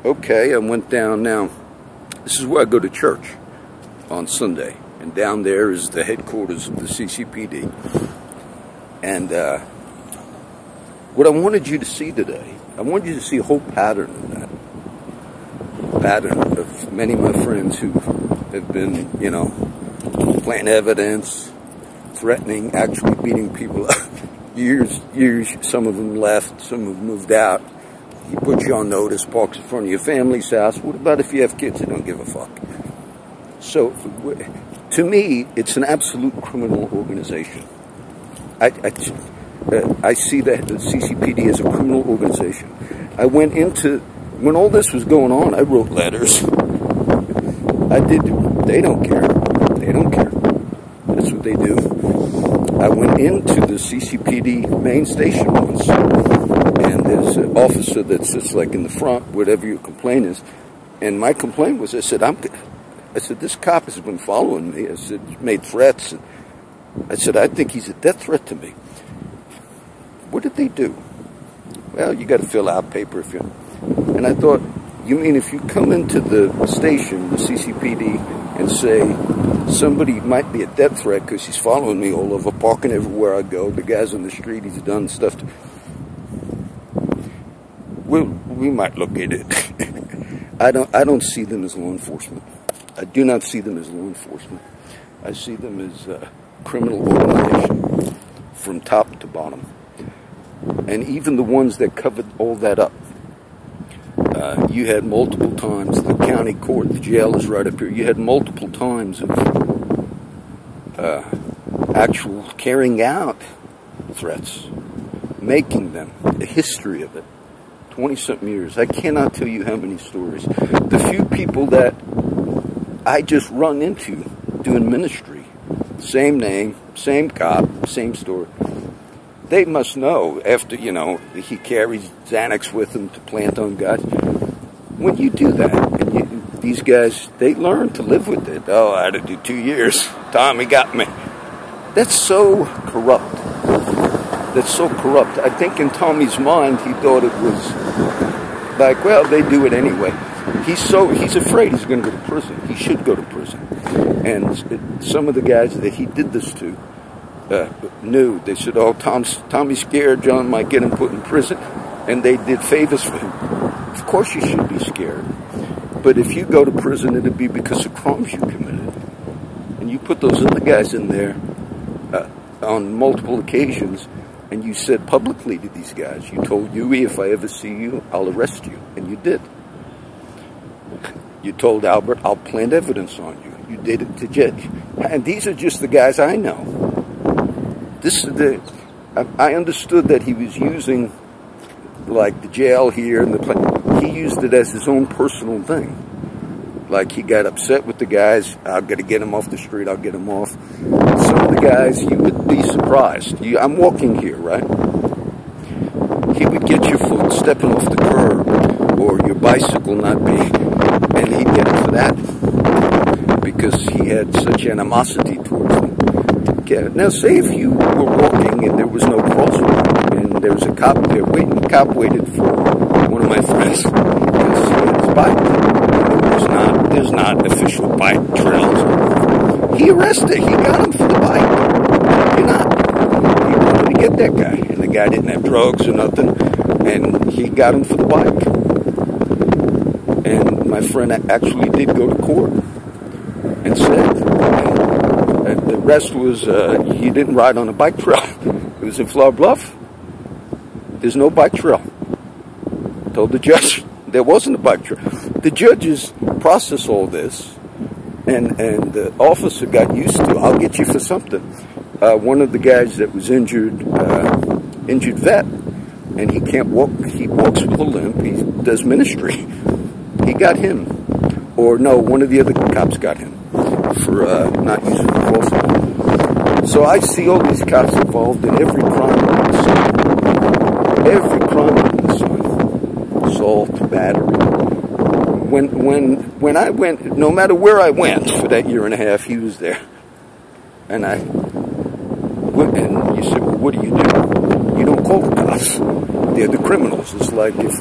okay, I went down. Now, this is where I go to church on Sunday. And down there is the headquarters of the CCPD. And what I wanted you to see today, I wanted you to see a whole pattern of that. Pattern of many of my friends who have been, planting evidence, threatening, actually beating people up. Years, some of them left, some of them moved out. He puts you on notice, parks in front of your family's house. What about if you have kids that don't give a fuck? So, to me, it's an absolute criminal organization. I see that the CCPD as a criminal organization. I went into, when all this was going on, I wrote letters. They don't care. They don't care. That's what they do. I went into the CCPD main station once, and there's an officer that sits like in the front, whatever your complaint is, and my complaint was, I said, this cop has been following me. I said, made threats. I said, I think he's a death threat to me. What did they do? Well, you got to fill out paper if you... And I thought, you mean if you come into the station, the CCPD, and say, somebody might be a death threat because he's following me all over, parking everywhere I go, the guy's on the street, he's done stuff to... We might look at it. I don't see them as law enforcement. I do not see them as law enforcement. I see them as a criminal organization from top to bottom. And even the ones that covered all that up. You had multiple times, the county court, the jail is right up here, you had multiple times of actual carrying out threats, making them, the history of it. 20-something years. I cannot tell you how many stories. The few people that I just run into doing ministry, same name, same cop, same story. They must know after, he carries Xanax with him to plant on guys. When you do that, and these guys, they learn to live with it. Oh, I had to do 2 years. Tommy got me. That's so corrupt. That's so corrupt. I think in Tommy's mind, he thought it was like, well, they do it anyway. He's afraid he's going to go to prison. He should go to prison. And some of the guys that he did this to knew. They said, oh, Tommy's scared John might get him put in prison. And they did favors for him. Of course you should be scared. But if you go to prison, it'll be because of crimes you committed. And you put those other guys in there on multiple occasions, and you said publicly to these guys, you told Huey, if I ever see you, I'll arrest you. And you did. You told Albert, I'll plant evidence on you. You did it to Judge. And these are just the guys I know. I understood that he was using, like, the jail here, and he used it as his own personal thing. Like, he got upset with the guys. I've got to get him off the street. I'll get him off. Some of the guys, you would be surprised. I'm walking here, right? He would get your foot stepping off the curb or your bicycle not being, and he'd get it for that because he had such animosity towards them. Okay. Now, say if you were walking and there was no crosswalk and there was a cop there waiting. The cop waited for one of my friends because he had his bike. There's not official bike trails. He arrested. He got him for the bike. He wanted to get that guy. And the guy didn't have drugs or nothing. And he got him for the bike. And my friend actually did go to court and said that the rest was, he didn't ride on a bike trail. It was in Flower Bluff. There's no bike trail. Told the judge there wasn't a bike trail. The judges process all this, and the officer got used to, I'll get you for something. One of the guys that was injured vet, and he can't walk, he walks with a limp, he does ministry. He got him. Or no, one of the other cops got him for not using the crosswalk. So I see all these cops involved in every crime under the sun. Every crime under the sun. Assault, battery. When I went, no matter where I went for that year and a half, he was there. And you said, well, what do? You don't call the cops. They're the criminals. It's like if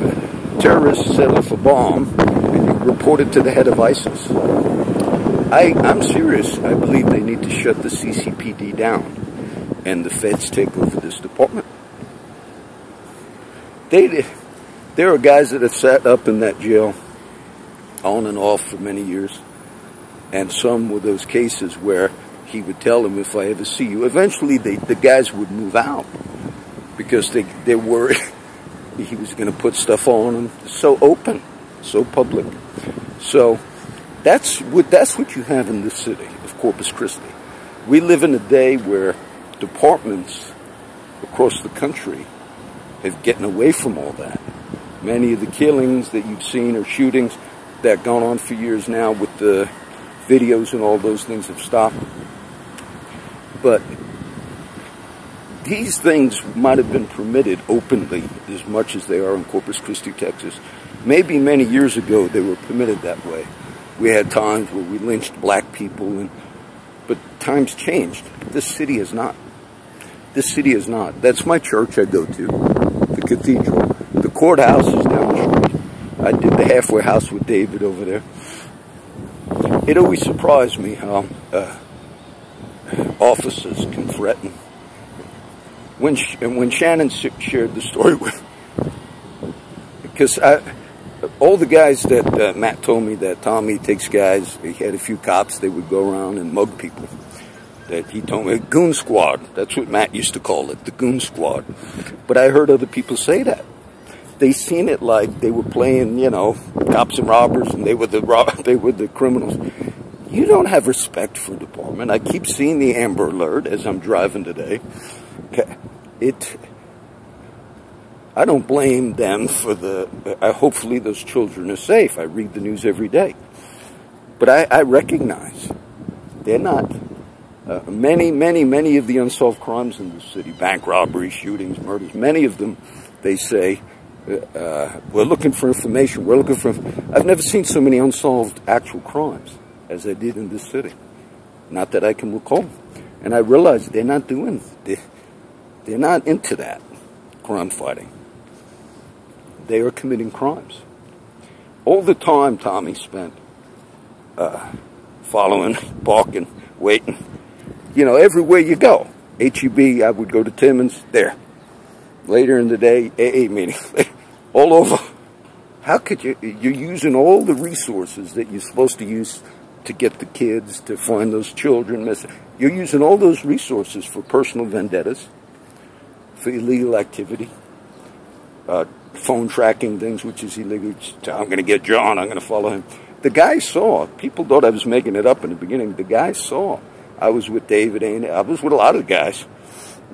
terrorists set off a bomb and you report it to the head of ISIS. I'm serious. I believe they need to shut the CCPD down and the feds take over this department. There are guys that have sat up in that jail on and off for many years, and some were those cases where he would tell them, if I ever see you, eventually the guys would move out because they worried he was going to put stuff on them. So open, so public. So that's what you have in this city of Corpus Christi. We live in a day where departments across the country have gotten away from all that. Many of the killings that you've seen are shootings that have gone on for years now with the videos and all those things have stopped. But these things might have been permitted openly as much as they are in Corpus Christi, Texas. Maybe many years ago they were permitted that way. We had times where we lynched black people, but times changed. This city has not. This city is not. That's my church I go to, the cathedral. The courthouse is down the street. I did the halfway house with David over there. It always surprised me how officers can threaten. When Shannon shared the story with, because all the guys that Matt told me that Tommy takes guys, he had a few cops, they would go around and mug people. That he told me, goon squad. That's what Matt used to call it, the goon squad. But I heard other people say that. They seen it like they were playing, you know, cops and robbers, and they were the criminals. You don't have respect for the department. I keep seeing the Amber Alert as I'm driving today. I don't blame them for hopefully those children are safe. I read the news every day. But I recognize they're not. Many of the unsolved crimes in the city, bank robberies, shootings, murders, many of them, they say, we're looking for information. I've never seen so many unsolved actual crimes as I did in this city. Not that I can recall. And I realize they're not into that crime fighting. They are committing crimes. All the time Tommy spent following, barking, waiting. You know, everywhere you go. HEB, I would go to Timmons, there. Later in the day, AA meeting. All over. How could you're using all the resources that you're supposed to use to get the kids, to find those children missing. You're using all those resources for personal vendettas, for illegal activity, phone tracking things, which is illegal. I'm going to get John, I'm going to follow him. The guy saw, people thought I was making it up in the beginning, the guy saw. I was with David, I was with a lot of the guys.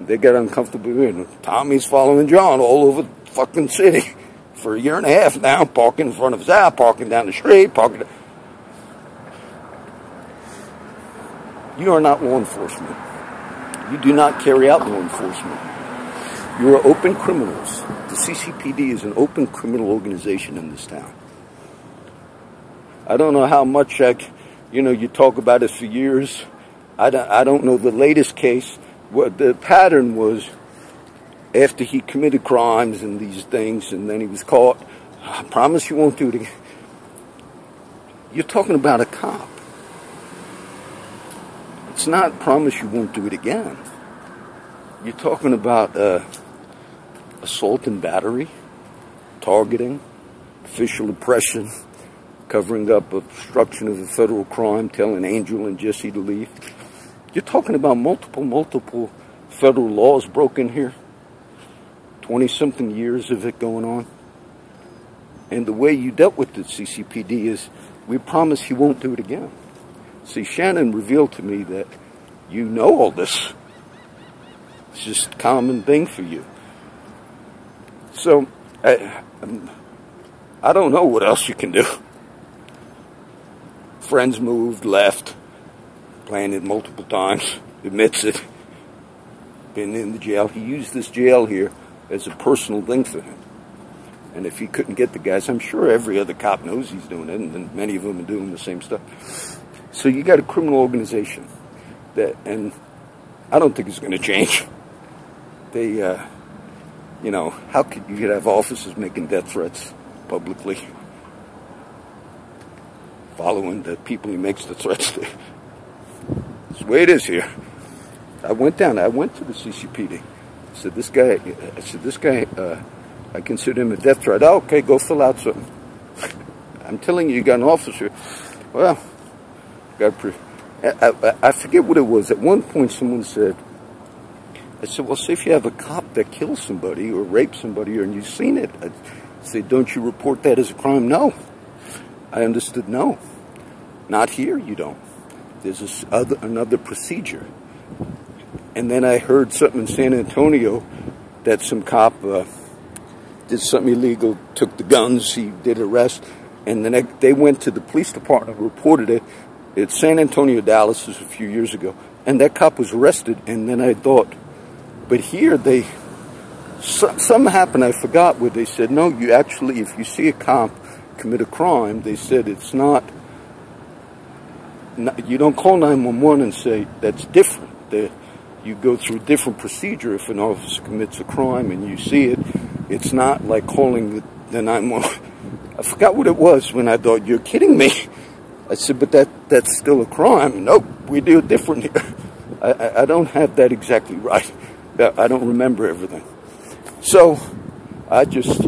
They got uncomfortable. Tommy's following John all over the fucking city for a year and a half now, parking in front of his house, parking down the street, parking. You are not law enforcement. You do not carry out law enforcement. You are open criminals. The CCPD is an open criminal organization in this town. I don't know how much you talk about it for years. I don't know the latest case. What the pattern was, after he committed crimes and these things, and then he was caught, I promise you won't do it again. You're talking about a cop. It's not promise you won't do it again. You're talking about assault and battery, targeting, official oppression, covering up obstruction of a federal crime, telling Angel and Jesse to leave. You're talking about multiple federal laws broken here. 20-something years of it going on. And the way you dealt with the CCPD is, we promise you won't do it again. See, Shannon revealed to me that you know all this. It's just a common thing for you. So, I don't know what else you can do. Friends moved, left, planned it multiple times, admits it, been in the jail. He used this jail here as a personal thing for him. And if he couldn't get the guys, I'm sure every other cop knows he's doing it, and many of them are doing the same stuff. So you got a criminal organization that, and I don't think it's going to change. They, how could you have officers making death threats publicly, following the people he makes the threats to. That's the way it is here. I went to the CCPD. I said, this guy, I consider him a death threat. Oh, okay, go fill out something. I'm telling you, you got an officer. Well, I forget what it was. At one point, someone said, I said, well, say if you have a cop that kills somebody or rapes somebody and you've seen it, I said, don't you report that as a crime? No. I understood, no. Not here, you don't. There's another procedure. And then I heard something in San Antonio that some cop did something illegal, took the guns, he did arrest, and then they went to the police department, reported it. It's San Antonio, Dallas, this was a few years ago, and that cop was arrested. And then I thought, but here something happened, I forgot, where they said, no, you actually, if you see a cop commit a crime, they said it's not, you don't call 911 and say that's different. You go through a different procedure if an officer commits a crime and you see it. It's not like calling the 911. I forgot what it was when I thought, you're kidding me. I said, but that's still a crime. Nope, we do it different here. I don't have that exactly right. I don't remember everything. So, I just, I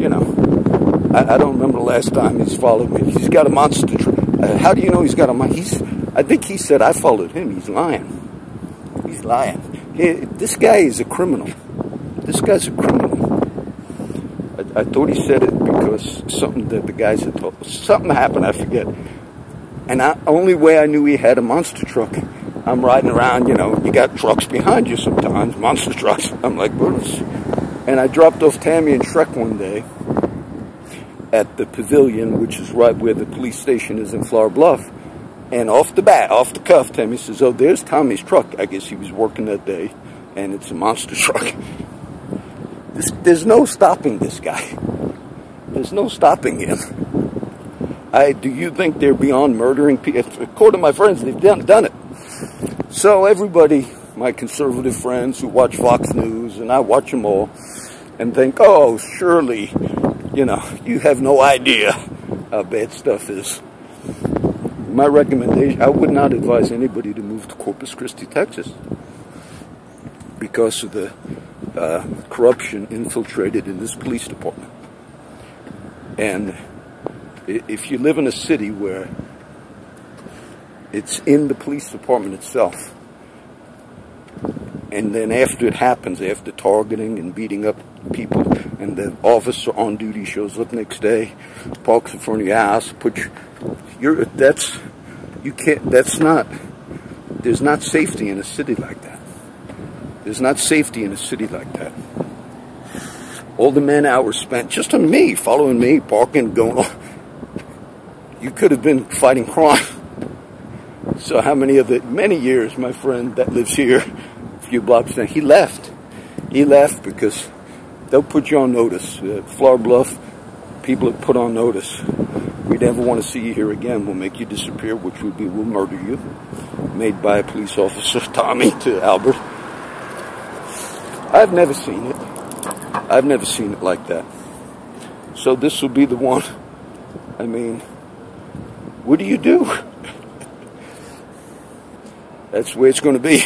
don't remember the last time he's followed me. He's got a monster truck. How do you know he's got a monster? I think he said I followed him. He's lying. He's lying. This guy is a criminal. This guy's a criminal. I thought he said it because something that the guys had told. Something happened, I forget. And only way I knew he had a monster truck, I'm riding around, you got trucks behind you sometimes, monster trucks. I'm like, goodness. And I dropped off Tammy and Shrek one day at the Pavilion, which is right where the police station is in Flower Bluff. And off the cuff, Tammy says, oh, there's Tommy's truck. I guess he was working that day, and it's a monster truck. There's no stopping this guy. There's no stopping him. Do you think they're beyond murdering people? According to my friends, they've done it. So everybody, my conservative friends who watch Fox News, and I watch them all, and think, oh, surely, you have no idea how bad stuff is. My recommendation, I would not advise anybody to move to Corpus Christi, Texas, because of the corruption infiltrated in this police department. And if you live in a city where it's in the police department itself, and then after it happens, after targeting and beating up people, and the officer on duty shows up next day, parks in front of your house, there's not safety in a city like that. There's not safety in a city like that. All the man hours spent just on me, following me, parking, going on. You could have been fighting crime. So how many years, my friend that lives here, a few blocks down, he left. He left because they'll put you on notice. Flower Bluff, people have put on notice. We never want to see you here again. We'll make you disappear, which would be, we'll murder you. Made by a police officer, Tommy to Albert. I've never seen it. I've never seen it like that. So this will be the one. I mean, what do you do? That's the way it's going to be.